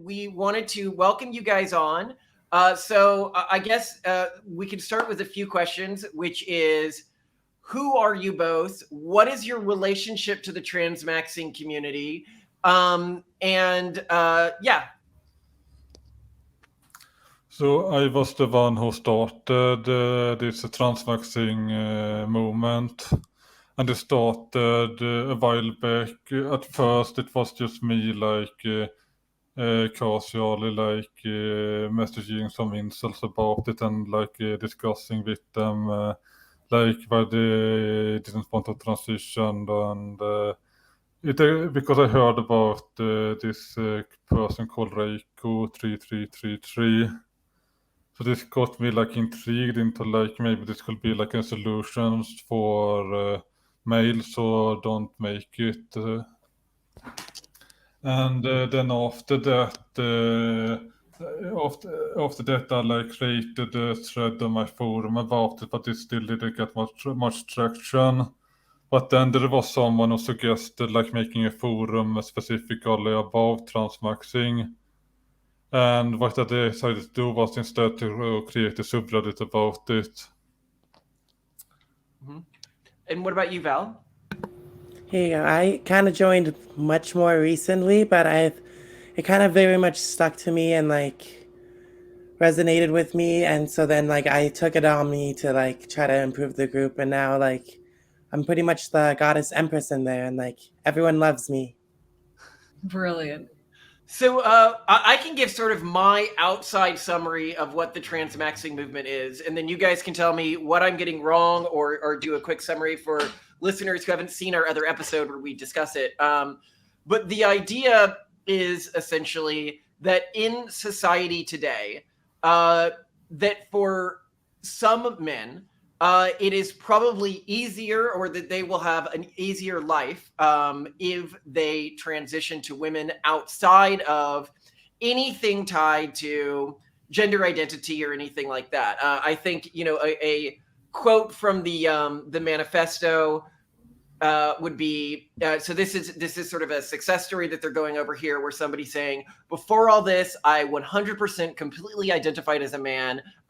we wanted to welcome you guys on. I guess we can start with a few questions, which is, who are you both? What is your relationship to the Transmaxxing community? Yeah. So I was the one who started this Transmaxxing movement. And it started a while back. At first it was just me, like casually, like messaging some incels about it and like discussing with them like why they didn't want to transition, and because I heard about this person called Reiko 3333. So this got me like intrigued into like maybe this could be like a solution for males who don't make it. And then after that, after that, I like created a thread on my forum about it, but it still didn't get much traction. But then there was someone who suggested like making a forum specifically about Transmaxxing. And what I decided to do was instead to create a subreddit about it. Mm-hmm. And what about you, Val? Here you go. I kind of joined much more recently, but it kind of very much stuck to me and like resonated with me, and so then like I took it on me to like try to improve the group, and now like I'm pretty much the goddess empress in there, and like everyone loves me. Brilliant. So I can give sort of my outside summary of what the Transmaxxing movement is, and then you guys can tell me what I'm getting wrong, or do a quick summary for listeners who haven't seen our other episode where we discuss it. But the idea is essentially that in society today, that for some men, it is probably easier, or that they will have an easier life if they transition to women outside of anything tied to gender identity or anything like that. I think, you know, a quote from the manifesto would be, so this is sort of a success story that they're going over here, where somebody's saying, before all this, I 100% completely identified as a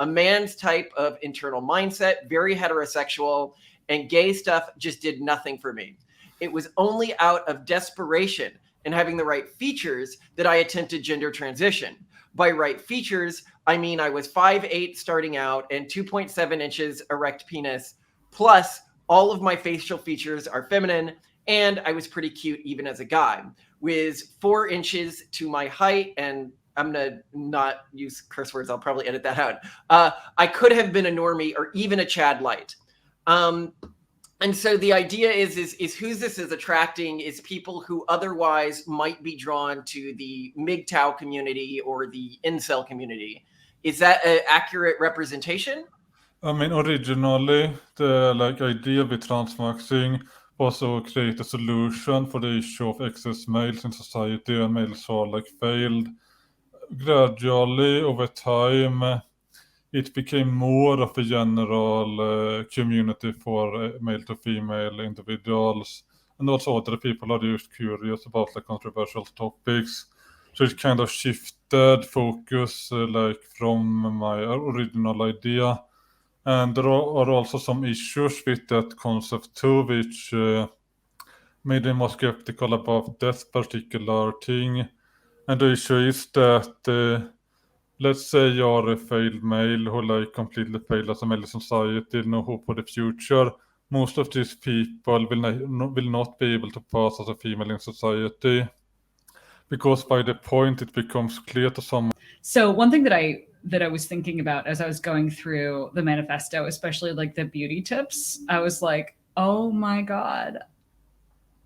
man's type of internal mindset, very heterosexual, and gay stuff just did nothing for me. It was only out of desperation and having the right features that I attempted gender transition. By right features, I mean I was 5'8" starting out and 2.7 inches erect penis, plus all of my facial features are feminine, and I was pretty cute even as a guy, with 4 inches to my height, and I'm gonna not use curse words, I'll probably edit that out. I could have been a normie or even a Chad Light. And so the idea is who this is attracting is people who otherwise might be drawn to the MGTOW community or the incel community. Is that an accurate representation? I mean, originally, the like idea with Transmaxxing was to create a solution for the issue of excess males in society, and males who are like failed. Gradually, over time, it became more of a general community for male to female individuals, and also other people are just curious about like controversial topics. So it kind of shifted focus like from my original idea. And there are also some issues with that concept too, which made me more skeptical about that particular thing. And the issue is that, let's say you're a failed male who like completely failed as a male in society, no hope for the future. Most of these people will not be able to pass as a female in society, because by the point it becomes clear to someone. So one thing that I was thinking about as I was going through the manifesto, especially like the beauty tips, I was like, oh my God,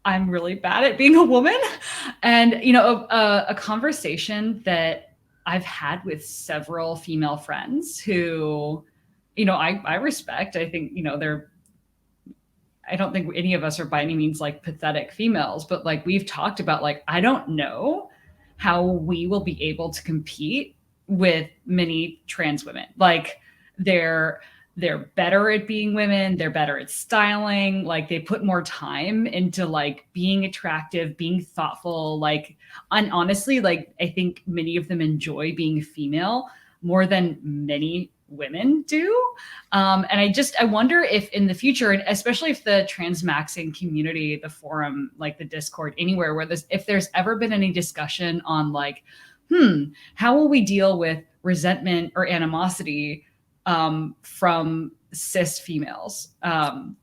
I'm really bad at being a woman. And, you know, a conversation that I've had with several female friends who, you know, I respect. I think, you know, I don't think any of us are by any means like pathetic females, but like we've talked about, like, I don't know how we will be able to compete with many trans women. Like they're better at being women, they're better at styling, like they put more time into like being attractive, being thoughtful, like, and honestly, like I think many of them enjoy being female more than many women do. And I wonder if in the future, and especially if the Transmaxxing community, the forum, like the Discord, anywhere where if there's ever been any discussion on like, how will we deal with resentment or animosity from cis females? I'm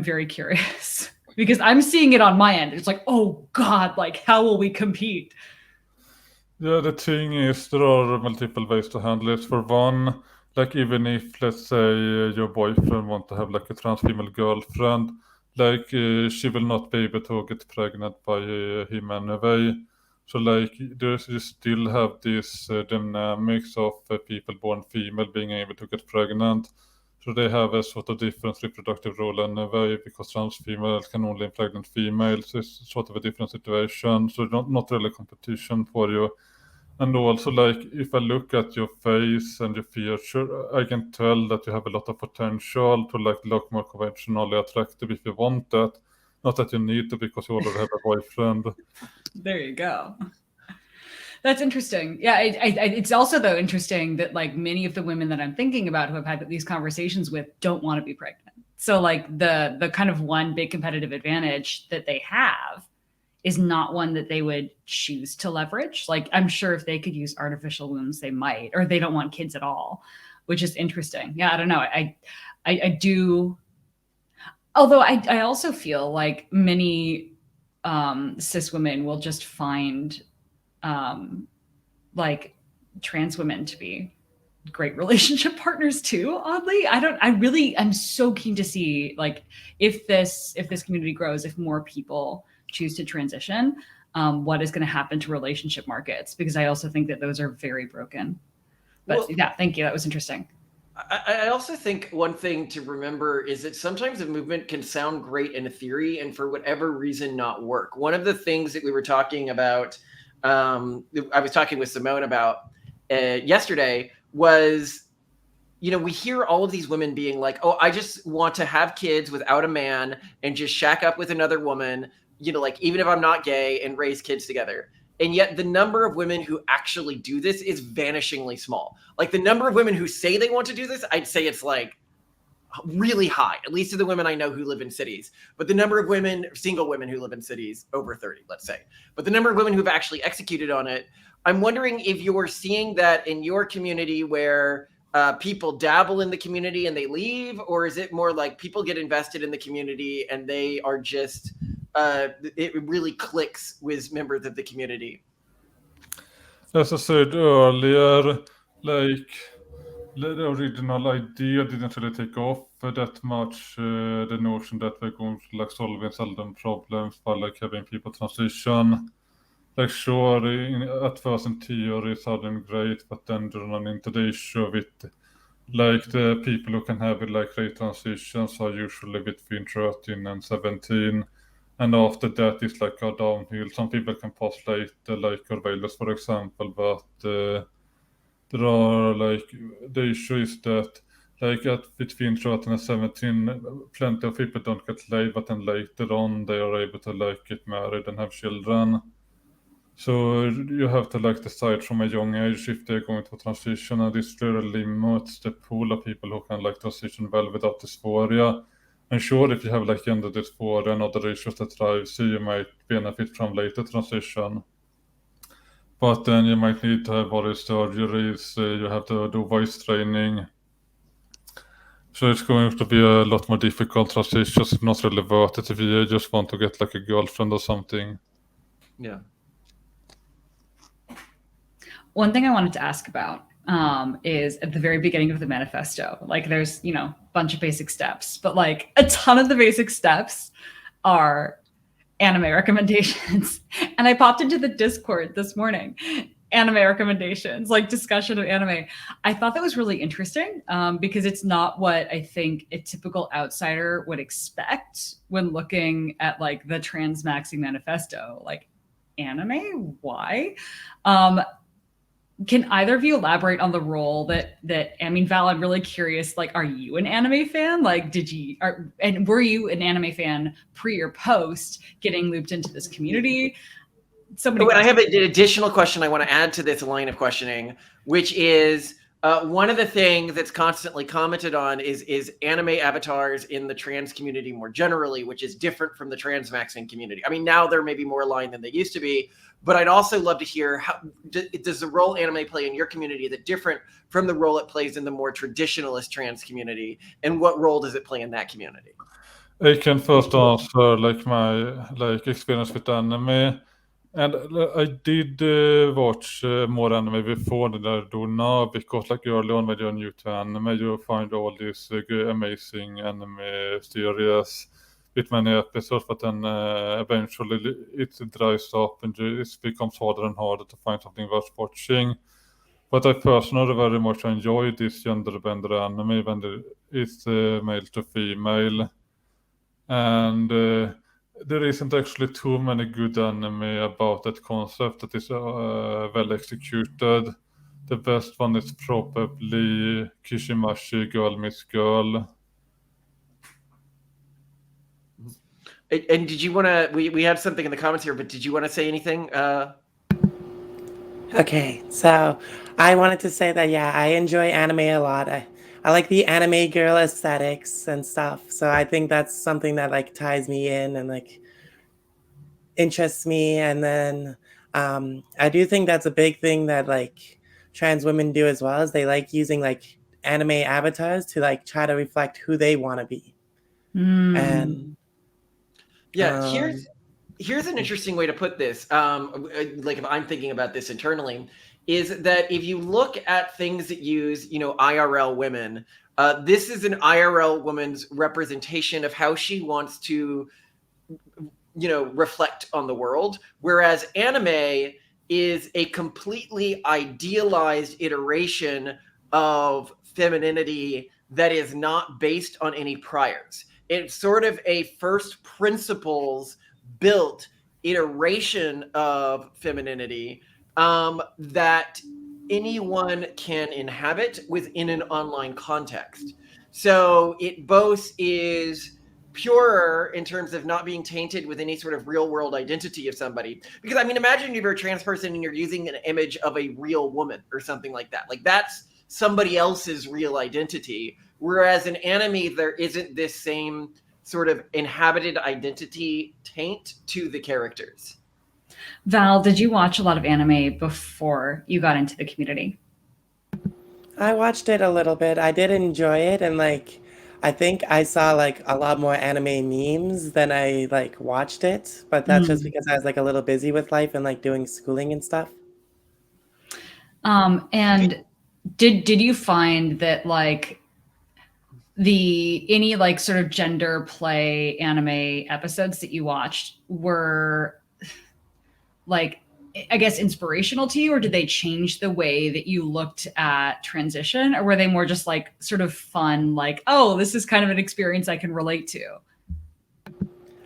very curious because I'm seeing it on my end. It's like, oh God, like how will we compete? Yeah, the thing is there are multiple ways to handle it. For one, like even if let's say your boyfriend want to have like a trans female girlfriend, like she will not be able to get pregnant by him anyway. So like you still have this dynamics of people born female being able to get pregnant. So they have a sort of different reproductive role anyway, because trans females can only impregnate females. It's sort of a different situation. So not really competition for you. And also, like, if I look at your face and your feature, I can tell that you have a lot of potential to, like, look more conventionally attractive if you want that. Not that you need to because you already have a boyfriend. There you go. That's interesting. Yeah, it's also, though, interesting that, like, many of the women that I'm thinking about who I've had these conversations with don't want to be pregnant. So, like, the kind of one big competitive advantage that they have is not one that they would choose to leverage. Like, I'm sure if they could use artificial wombs, they might, or they don't want kids at all, which is interesting. Yeah, I don't know. I do. Although I also feel like many cis women will just find like trans women to be great relationship partners too, oddly. I'm so keen to see like if this community grows, if more people choose to transition, what is going to happen to relationship markets, because I also think that those are very broken. But well, yeah, thank you. That was interesting. I also think one thing to remember is that sometimes a movement can sound great in theory and for whatever reason not work. One of the things that we were talking about, I was talking with Simone about yesterday was, you know, we hear all of these women being like, oh, I just want to have kids without a man and just shack up with another woman, you know, like even if I'm not gay, and raise kids together. And yet the number of women who actually do this is vanishingly small. Like the number of women who say they want to do this, I'd say it's like really high, at least to the women I know who live in cities. But the number of women, single women who live in cities, over 30, let's say. But the number of women who've actually executed on it, I'm wondering if you're seeing that in your community where people dabble in the community and they leave, or is it more like people get invested in the community and they are just, it really clicks with members of the community? As I said earlier, like the original idea didn't really take off that much. The notion that we're going to like solving certain problems by like having people transition. Like sure, at first in theory it sounded great, but then they run into the issue with like the people who can have it like great transitions are usually between 13 and 17. And after that, it's like a downhill. Some people can pass later, like Corvallis, for example, but there are like the issue is that like at between 13 and 17, plenty of people don't get laid, but then later on they are able to like get married and have children. So you have to like decide from a young age if they're going to transition, and this really limits the pool of people who can like transition well without dysphoria. And sure, if you have like gender dysphoria and other issues that drives you might benefit from later transition. But then you might need to have body surgeries, you have to do voice training. So it's going to be a lot more difficult transitions. It's not really worth it if you just want to get like a girlfriend or something. Yeah. One thing I wanted to ask about is at the very beginning of the manifesto, like there's, you know, a bunch of basic steps, but like a ton of the basic steps are anime recommendations. And I popped into the Discord this morning, anime recommendations, like discussion of anime. I thought that was really interesting because it's not what I think a typical outsider would expect when looking at like the Transmaxxing manifesto, like anime, why? can either of you elaborate on the role that I mean, Val, I'm really curious, like, are you an anime fan? Like, and were you an anime fan pre or post getting looped into this community? Oh, and I have an additional question I want to add to this line of questioning, which is one of the things that's constantly commented on is anime avatars in the trans community more generally, which is different from the Transmaxxing community. I mean, now they're maybe more aligned than they used to be, but I'd also love to hear how does the role anime play in your community that different from the role it plays in the more traditionalist trans community, and what role does it play in that community? I can first answer like my experience with anime. And I did watch more anime before than I do now, because like early on when you're new to anime, you find all these amazing anime series with many episodes, but then eventually it dries up and it becomes harder and harder to find something worth watching. But I personally very much enjoy this gender bender anime when it's male to female. And there isn't actually too many good anime about that concept that is well executed. The best one is probably Kishimashi Girl Meets Girl. And did you want to? We have something in the comments here, but did you want to say anything? Okay, so I wanted to say that yeah, I enjoy anime a lot. I like the anime girl aesthetics and stuff. So I think that's something that like ties me in and like interests me. And then I do think that's a big thing that like trans women do as well, is they like using like anime avatars to like try to reflect who they want to be. And yeah, here's an interesting way to put this. Like if I'm thinking about this internally, is that if you look at things that use, IRL women, this is an IRL woman's representation of how she wants to, reflect on the world. Whereas anime is a completely idealized iteration of femininity that is not based on any priors. It's sort of a first principles built iteration of femininity that anyone can inhabit within an online context. So it both is purer in terms of not being tainted with any sort of real world identity of somebody. Because I mean, imagine if you're a trans person and you're using an image of a real woman or something like that. Like that's somebody else's real identity. Whereas in anime, there isn't this same sort of inhabited identity taint to the characters. Val, did you watch a lot of anime before you got into the community? I watched it a little bit. I did enjoy it, and like I think I saw like a lot more anime memes than I like watched it, but that's just because I was like a little busy with life and like doing schooling and stuff. And did you find that like any like sort of gender play anime episodes that you watched were like, I guess, inspirational to you, or did they change the way that you looked at transition, or were they more just like sort of fun, like, oh, this is kind of an experience I can relate to?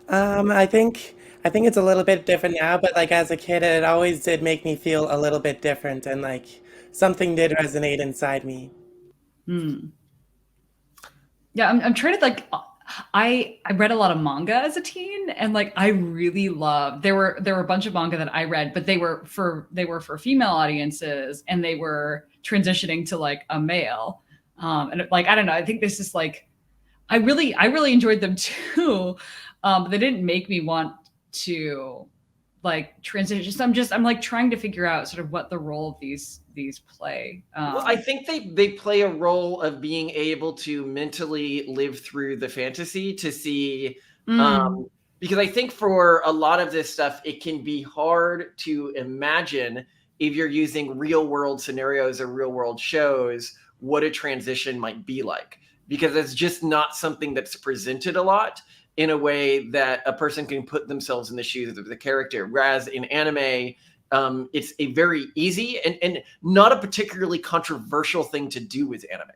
I think it's a little bit different now, but like as a kid, it always did make me feel a little bit different, and like something did resonate inside me. Yeah, I'm trying to like. I read a lot of manga as a teen, and like I really loved. There were a bunch of manga that I read, but they were for female audiences, and they were transitioning to like a male. And like I don't know, I think this is like I really enjoyed them too, but they didn't make me want to like transition. So I'm like trying to figure out sort of what the role of these play. Well, I think they play a role of being able to mentally live through the fantasy to see, because I think for a lot of this stuff, it can be hard to imagine if you're using real world scenarios or real world shows, what a transition might be like, because it's just not something that's presented a lot in a way that a person can put themselves in the shoes of the character. Whereas in anime, it's a very easy and not a particularly controversial thing to do with anime.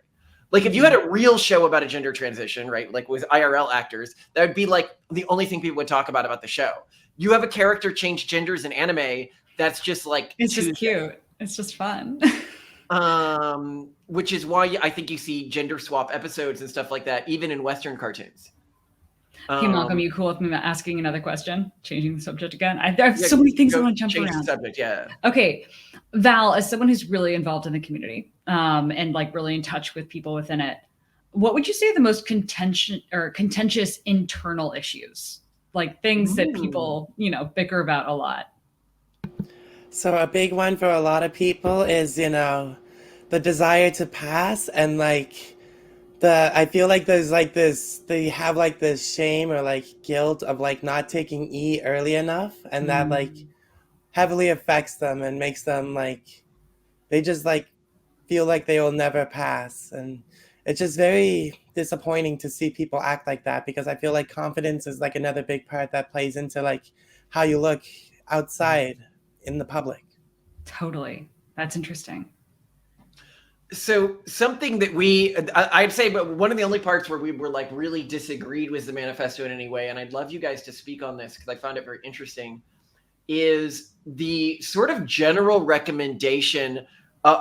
Like if you had a real show about a gender transition, right? Like with IRL actors, that would be like the only thing people would talk about the show. You have a character change genders in anime, that's just like it's just cute. It's just fun. Which is why I think you see gender swap episodes and stuff like that, even in Western cartoons. Hey, Malcolm, you cool with me asking another question? Changing the subject again? I have so many things I want to jump change around. the subject, yeah. Okay, Val, as someone who's really involved in the community and like really in touch with people within it, what would you say are the most contentious internal issues? Like things that people, bicker about a lot? So a big one for a lot of people is, the desire to pass, and like I feel like there's like this, they have like this shame or like guilt of like not taking E early enough, and that like heavily affects them and makes them like, they just like feel like they will never pass. And it's just very disappointing to see people act like that, because I feel like confidence is like another big part that plays into like how you look outside in the public. Totally. That's interesting. So something that I'd say, but one of the only parts where we were like really disagreed was the manifesto in any way, and I'd love you guys to speak on this because I found it very interesting, is the sort of general recommendation,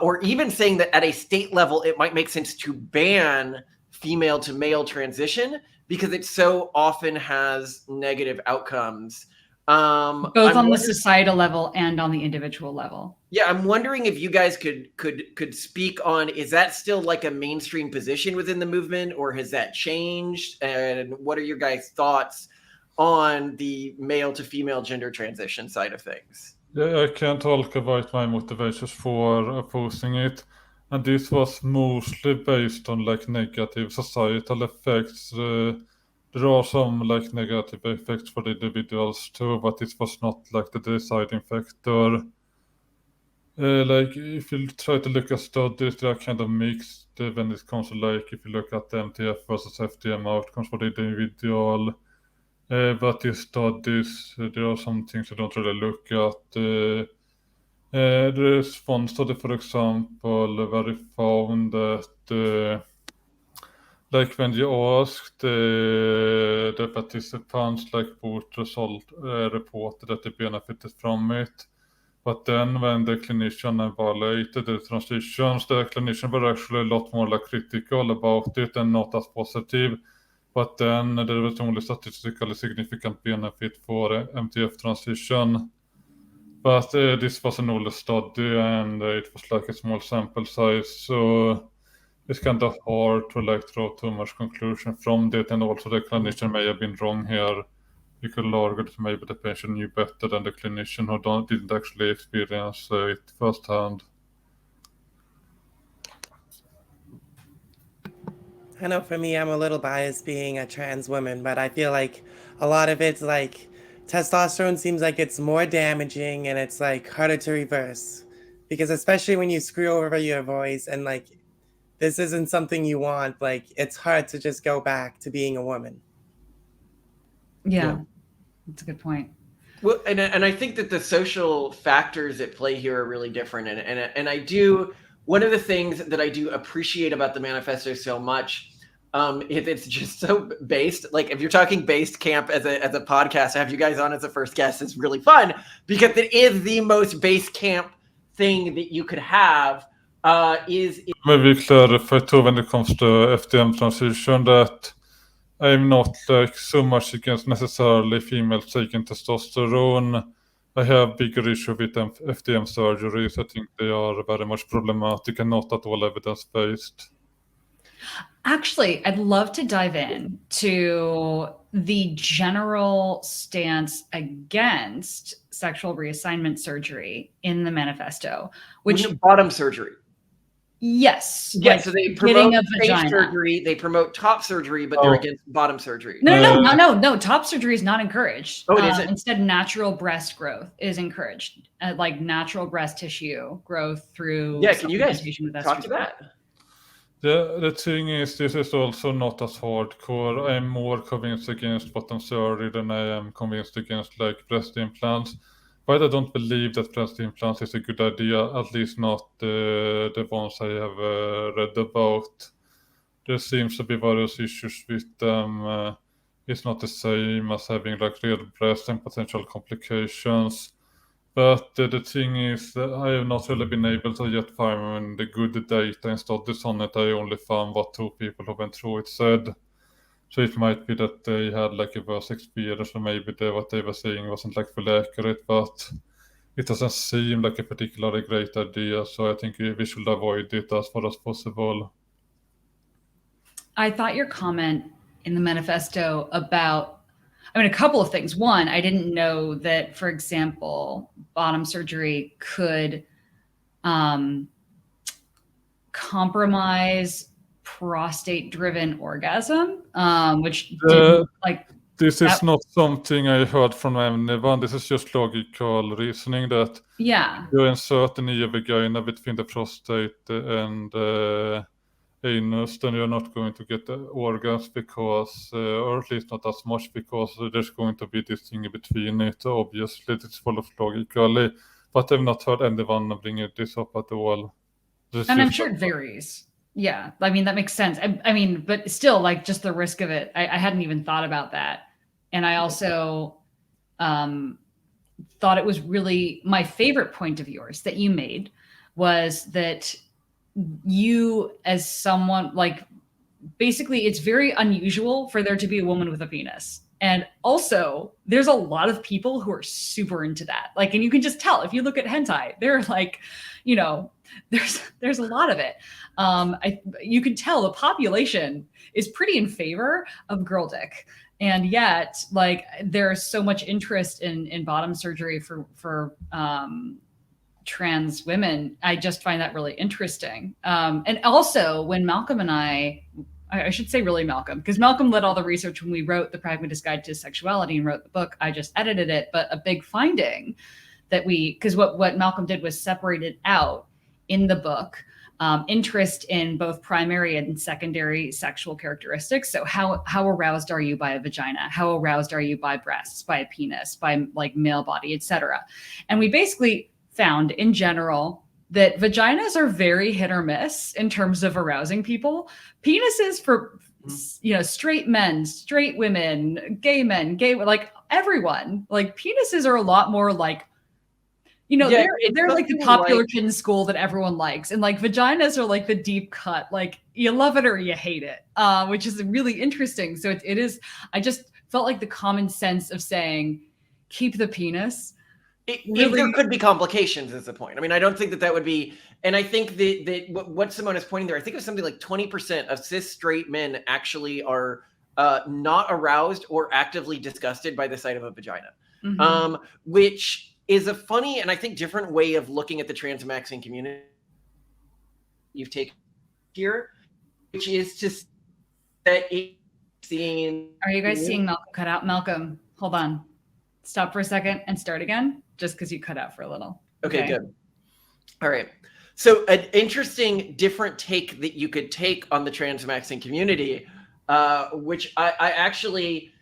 or even saying that at a state level, it might make sense to ban female to male transition because it so often has negative outcomes. Both on the societal level and on the individual level. Yeah, I'm wondering if you guys could speak on, is that still like a mainstream position within the movement, or has that changed? And what are your guys' thoughts on the male to female gender transition side of things? Yeah, I can talk about my motivations for opposing it. And this was mostly based on like negative societal effects. There are some like negative effects for the individuals too, but this was not like the deciding factor. Like if you try to look at studies, they are kind of mixed when it comes to like if you look at the MTF versus FDM outcomes for the individual. But these studies, there are some things you don't really look at. There is one study, for example, where it found that like when you asked the participants, like both result reported that they benefited from it. But then when the clinician evaluated the transitions, the clinician were actually a lot more like critical about it and not as positive. But then there was only statistically significant benefit for MTF transition. But this was an older study and it was like a small sample size, so it's kind of hard to like draw too much conclusion from that. And also the clinician may have been wrong here. You could argue that maybe the patient knew better than the clinician who didn't actually experience it firsthand. I know for me, I'm a little biased being a trans woman, but I feel like a lot of it's like testosterone seems like it's more damaging and it's like harder to reverse. Because especially when you screw over your voice and like this isn't something you want, like it's hard to just go back to being a woman. Yeah. That's a good point. Well, and I think that the social factors at play here are really different. And I do, one of the things that I do appreciate about the manifesto so much, if it's just so based, like if you're talking based camp as a podcast, to have you guys on as a first guest is really fun because it is the most base camp thing that you could have. Maybe clarify too when it comes to FDM transition that I'm not like so much against necessarily females taking testosterone. I have bigger issue with FDM surgeries. I think they are very much problematic and not at all evidence-based. Actually, I'd love to dive in to the general stance against sexual reassignment surgery in the manifesto, which bottom surgery. Yes. Yeah, like so they getting promote a face vagina. surgery, they promote top surgery, but they're against bottom surgery. No. Top surgery is not encouraged. Oh, it isn't? Instead, natural breast growth is encouraged. Like natural breast tissue growth through. Yeah, can you guys supplementation with talk to estrogen. that? The thing is, this is also not as hardcore. I'm more convinced against bottom surgery than I am convinced against like breast implants. But I don't believe that breast implants is a good idea, at least not the ones I have read about. There seems to be various issues with them. It's not the same as having like real breast and potential complications. But the thing is, I have not really been able to yet find the good data and studies on it. I only found what 2 people who went through it said. So it might be that they had like a worse experience, or maybe what they were saying wasn't like fully accurate, but it doesn't seem like a particularly great idea. So I think we should avoid it as far as possible. I thought your comment in the manifesto about, I mean, a couple of things. One, I didn't know that, for example, bottom surgery could compromise prostate-driven orgasm, which didn't, like. This is not something I heard from anyone. This is just logical reasoning that you insert in your vagina between the prostate and anus, then you're not going to get the orgasm because, or at least not as much, because there's going to be this thing in between it. Obviously, it's full of logically, but I've not heard anyone bring this up at all. And I'm sure it varies. Yeah, I mean, that makes sense. I mean, but still, like, just the risk of it, I hadn't even thought about that. And I also thought it was really my favorite point of yours that you made was that you, as someone, like, basically it's very unusual for there to be a woman with a penis. And also there's a lot of people who are super into that. Like, and you can just tell if you look at hentai, they're like, you know, there's a lot of it. You can tell the population is pretty in favor of girl dick. And yet, like, there's so much interest in bottom surgery for trans women. I just find that really interesting. And also, when Malcolm and I should say really Malcolm, because Malcolm led all the research when we wrote The Pragmatist Guide to Sexuality and wrote the book. I just edited it. But a big finding that because what Malcolm did was separated out in the book interest in both primary and secondary sexual characteristics. So how aroused are you by a vagina? How aroused are you by breasts, by a penis, by like male body, etc. And we basically found in general that vaginas are very hit or miss in terms of arousing people. Penises for, you know, straight men, straight women, gay men, like everyone, like penises are a lot more like, you know, they're like the popular kid in school that everyone likes. And like vaginas are like the deep cut, like you love it or you hate it, which is really interesting. So it is, I just felt like the common sense of saying, keep the penis. If there could be complications is the point. I mean, I don't think that would be, and I think that what Simone is pointing there, I think it was something like 20% of cis straight men actually are not aroused or actively disgusted by the sight of a vagina, which is a funny and I think different way of looking at the transmaxing community you've taken here, which is just that it's seeing. Are you guys seeing Malcolm cut out? Malcolm, hold on. Stop for a second and start again, just because you cut out for a little. Okay, good. All right. So an interesting, different take that you could take on the transmaxing community, which I actually,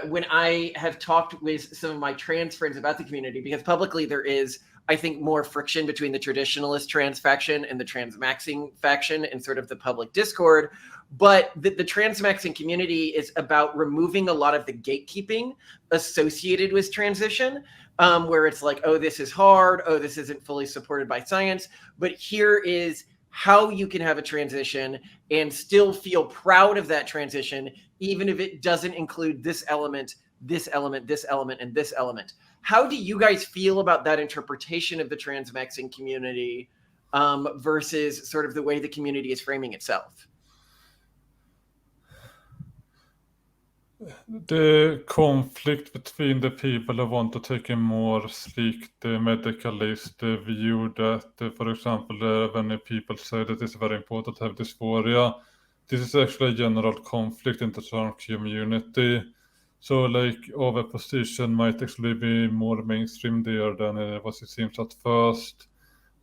when I have talked with some of my trans friends about the community, because publicly there is, I think, more friction between the traditionalist trans faction and the transmaxing faction in sort of the public discord. But the transmaxing community is about removing a lot of the gatekeeping associated with transition, where it's like, oh, this is hard. Oh, this isn't fully supported by science. But here is how you can have a transition and still feel proud of that transition, even if it doesn't include this element, this element, this element, and this element. How do you guys feel about that interpretation of the transmaxing community versus sort of the way the community is framing itself? The conflict between the people who want to take a more strict medicalist view that, for example, when people say that it's very important to have dysphoria, this is actually a general conflict in the trans community. So like our position might actually be more mainstream there than what it seems at first.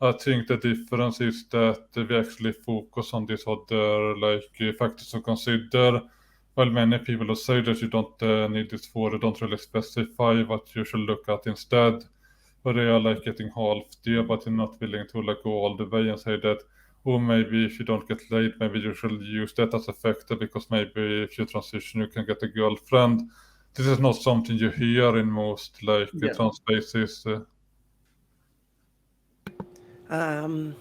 I think the difference is that we actually focus on these other like factors to consider. While many people who say that you don't need dysphoria don't really specify what you should look at instead. But they are like getting half there, but they're not willing to like go all the way and say that, oh, maybe if you don't get laid, maybe you should use that as a factor because maybe if you transition, you can get a girlfriend. This is not something you hear in most like trans spaces. Can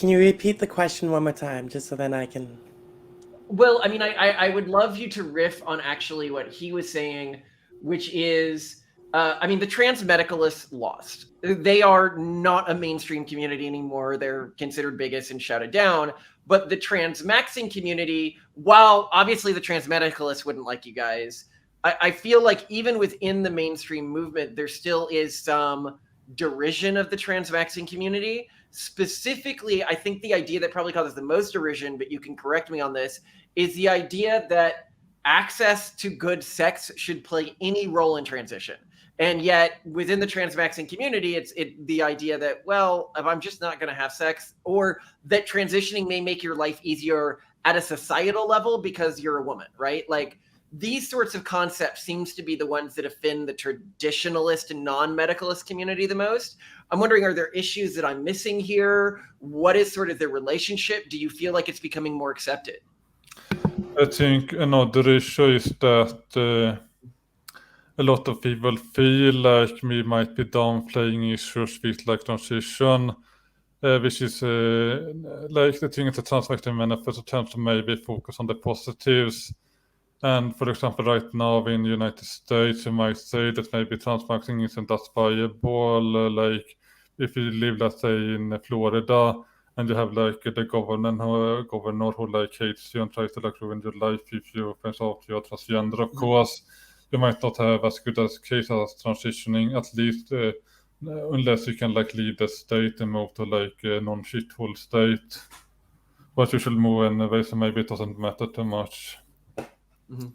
you repeat the question one more time, just so then I can? Well, I mean, I would love you to riff on actually what he was saying, which is, I mean, the trans medicalists lost. They are not a mainstream community anymore. They're considered bigots and shouted down. But the transmaxing community, while obviously the trans medicalists wouldn't like you guys, I feel like even within the mainstream movement, there still is some derision of the transmaxing community. Specifically, I think the idea that probably causes the most derision, but you can correct me on this, is the idea that access to good sex should play any role in transition. And yet within the transmaxing community, it's the idea that, well, if I'm just not going to have sex, or that transitioning may make your life easier at a societal level because you're a woman, right? Like these sorts of concepts seems to be the ones that offend the traditionalist and non-medicalist community the most. I'm wondering, are there issues that I'm missing here? What is sort of the relationship? Do you feel like it's becoming more accepted? I think another issue is that a lot of people feel like we might be downplaying issues with like transition, which is like the thing at the Transmaxxing manifesto tends to maybe focus on the positives. And for example, right now in the United States, you might say that maybe transmaxing isn't as viable. Like if you live, let's say, in Florida, and you have like the governor who like hates you and tries to like ruin your life if you find out you're transgender, of course, you might not have as good a case as transitioning, at least unless you can like leave the state and move to like a non-shithole state. But you should move anyway, so maybe it doesn't matter too much. Mm-hmm.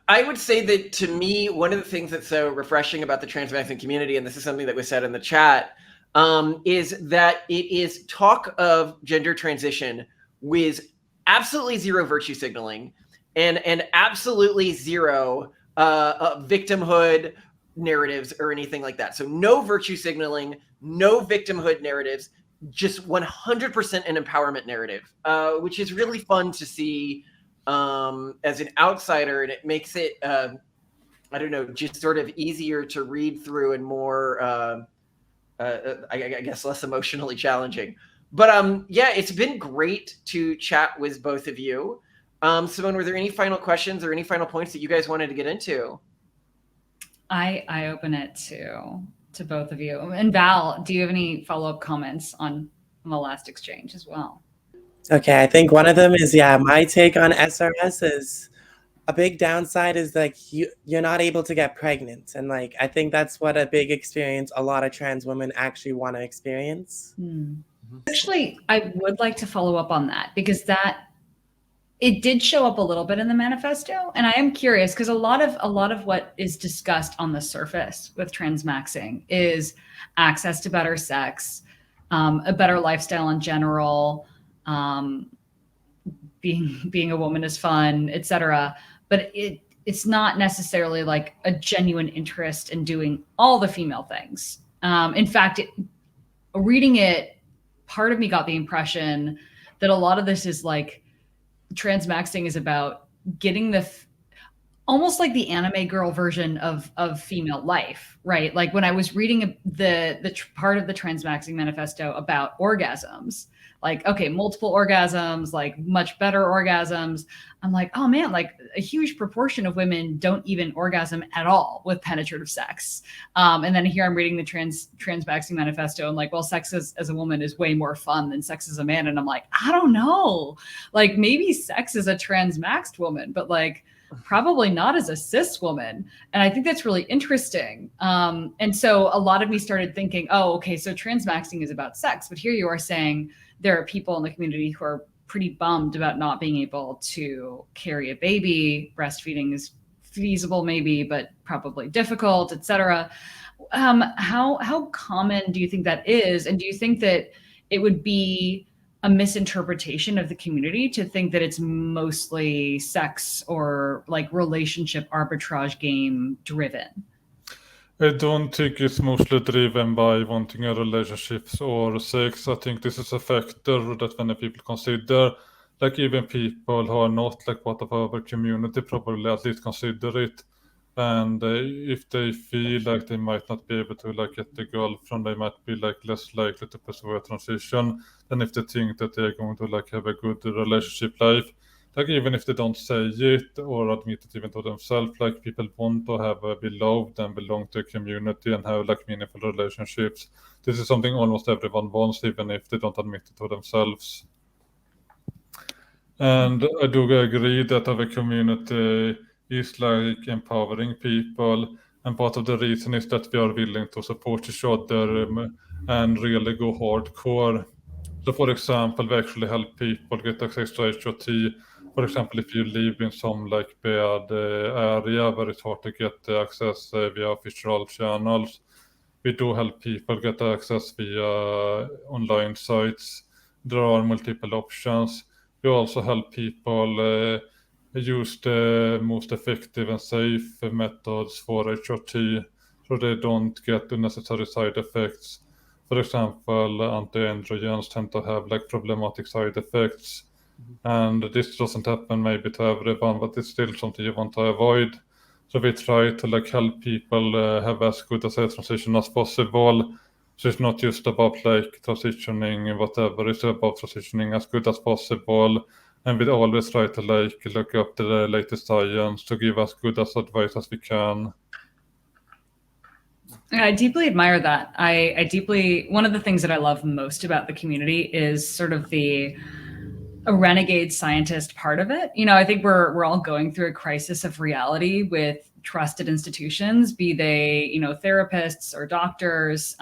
I would say that to me, one of the things that's so refreshing about the transmaxing community, and this is something that was said in the chat, is that it is talk of gender transition with absolutely zero virtue signaling and absolutely zero victimhood narratives or anything like that. So no virtue signaling, no victimhood narratives, just 100% an empowerment narrative, which is really fun to see as an outsider, and it makes it I don't know, just sort of easier to read through and more I guess less emotionally challenging. But yeah, it's been great to chat with both of you. Simone, were there any final questions or any final points that you guys wanted to get into? I open it to both of you. And Val, do you have any follow-up comments on the last exchange as well? Okay, I think one of them is, my take on SRS is a big downside is like you're not able to get pregnant. And like, I think that's what a big experience a lot of trans women actually want to experience. Actually, I would like to follow up on that because it did show up a little bit in the manifesto. And I am curious because a lot of what is discussed on the surface with transmaxing is access to better sex, a better lifestyle in general, being a woman is fun, etc. But it's not necessarily like a genuine interest in doing all the female things. In fact, reading it, part of me got the impression that a lot of this is like transmaxing is about getting almost like the anime girl version of female life, right? Like when I was reading the part of the Transmaxxing manifesto about orgasms, like, okay, multiple orgasms, like much better orgasms. I'm like, oh man, like a huge proportion of women don't even orgasm at all with penetrative sex. And then here I'm reading the Transmaxxing manifesto and like, well, sex as a woman is way more fun than sex as a man. And I'm like, I don't know, like maybe sex as a transmaxed woman, but like, probably not as a cis woman. And I think that's really interesting. And so a lot of me started thinking, oh, okay, so transmaxing is about sex, but here you are saying there are people in the community who are pretty bummed about not being able to carry a baby. Breastfeeding is feasible maybe, but probably difficult, etc. How common do you think that is? And do you think that it would be a misinterpretation of the community to think that it's mostly sex or like relationship arbitrage game driven? I don't think it's mostly driven by wanting a relationships or sex. I think this is a factor that many people consider. Like even people who are not like part of our community probably at least consider it. And if they feel like they might not be able to like get the girlfriend, they might be like less likely to pursue a transition than if they think that they're going to like have a good relationship life. Like even if they don't say it or admit it even to themselves, like people want to have be loved and belong to a community and have like meaningful relationships. This is something almost everyone wants, even if they don't admit it to themselves. And I do agree that our community is like empowering people, and part of the reason is that we are willing to support each other and really go hardcore. So for example, we actually help people get access to HOT. For example, if you live in some like bad area where it's hard to get access via official channels, we do help people get access via online sites. There are multiple options. We also help people use the most effective and safe methods for HRT so they don't get unnecessary side effects. For example, anti-androgens tend to have like problematic side effects. And this doesn't happen maybe to everyone, but it's still something you want to avoid. So we try to like help people have as good as a transition as possible. So it's not just about like transitioning whatever, it's about transitioning as good as possible. And we always try to like look up the latest science to give as good as advice as we can. I deeply admire that. I deeply, one of the things that I love most about the community is sort of a renegade scientist part of it. You know, I think we're all going through a crisis of reality with trusted institutions, be they, you know, therapists or doctors,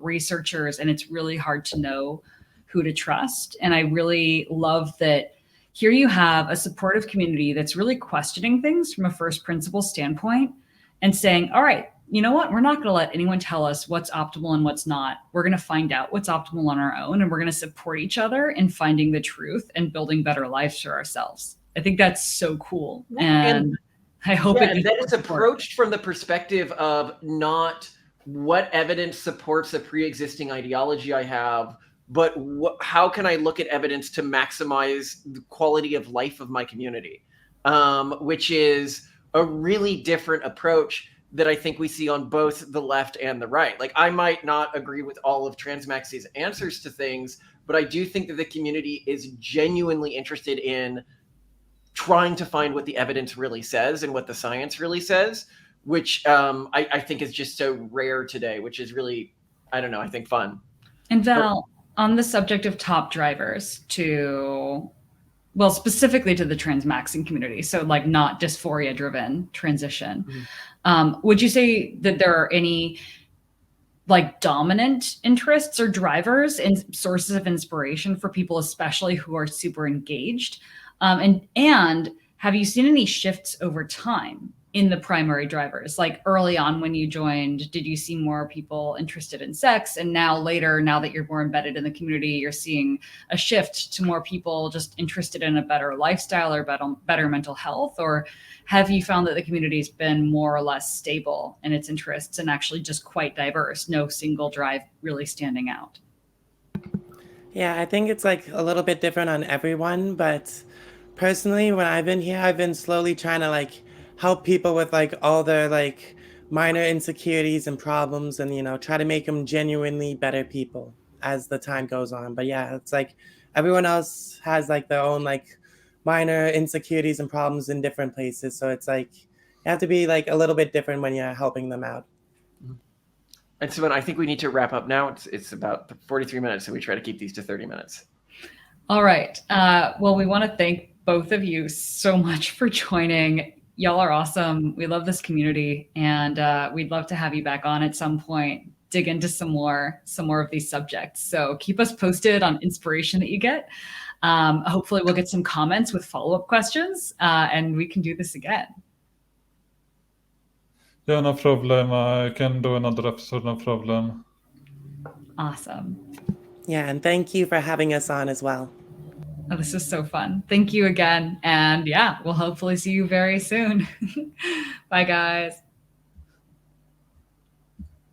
researchers, and it's really hard to know who to trust. And I really love that here you have a supportive community that's really questioning things from a first principle standpoint and saying, all right, you know what? We're not going to let anyone tell us what's optimal and what's not. We're going to find out what's optimal on our own, and we're going to support each other in finding the truth and building better lives for ourselves. I think that's so cool. And I hope that it's approached from the perspective of not what evidence supports a pre-existing ideology I have, but how can I look at evidence to maximize the quality of life of my community, which is a really different approach that I think we see on both the left and the right. Like, I might not agree with all of Transmaxxing's answers to things, but I do think that the community is genuinely interested in trying to find what the evidence really says and what the science really says, which I think is just so rare today, which is really, I don't know, I think fun. And Val, on the subject of top drivers well, specifically to the Transmaxxing community, so like not dysphoria driven transition. Would you say that there are any like dominant interests or drivers and sources of inspiration for people, especially who are super engaged? And have you seen any shifts over time in the primary drivers? Like early on when you joined, did you see more people interested in sex? And now later, now that you're more embedded in the community, you're seeing a shift to more people just interested in a better lifestyle or better mental health? Or have you found that the community's been more or less stable in its interests and actually just quite diverse, no single drive really standing out? Yeah, I think it's like a little bit different on everyone, but personally, when I've been here, I've been slowly trying to like help people with like all their like minor insecurities and problems, and you know, try to make them genuinely better people as the time goes on. But yeah, it's like everyone else has like their own like minor insecurities and problems in different places, so it's like you have to be like a little bit different when you're helping them out. And so I think we need to wrap up now. It's about 43 minutes, so we try to keep these to 30 minutes. All right. Well, we want to thank both of you so much for joining. Y'all are awesome. We love this community, and we'd love to have you back on at some point, dig into some more of these subjects. So keep us posted on inspiration that you get. Hopefully we'll get some comments with follow-up questions, and we can do this again. Yeah, no problem. I can do another episode, no problem. Awesome. Yeah, and thank you for having us on as well. Oh, this is so fun. Thank you again. And yeah, we'll hopefully see you very soon. Bye, guys.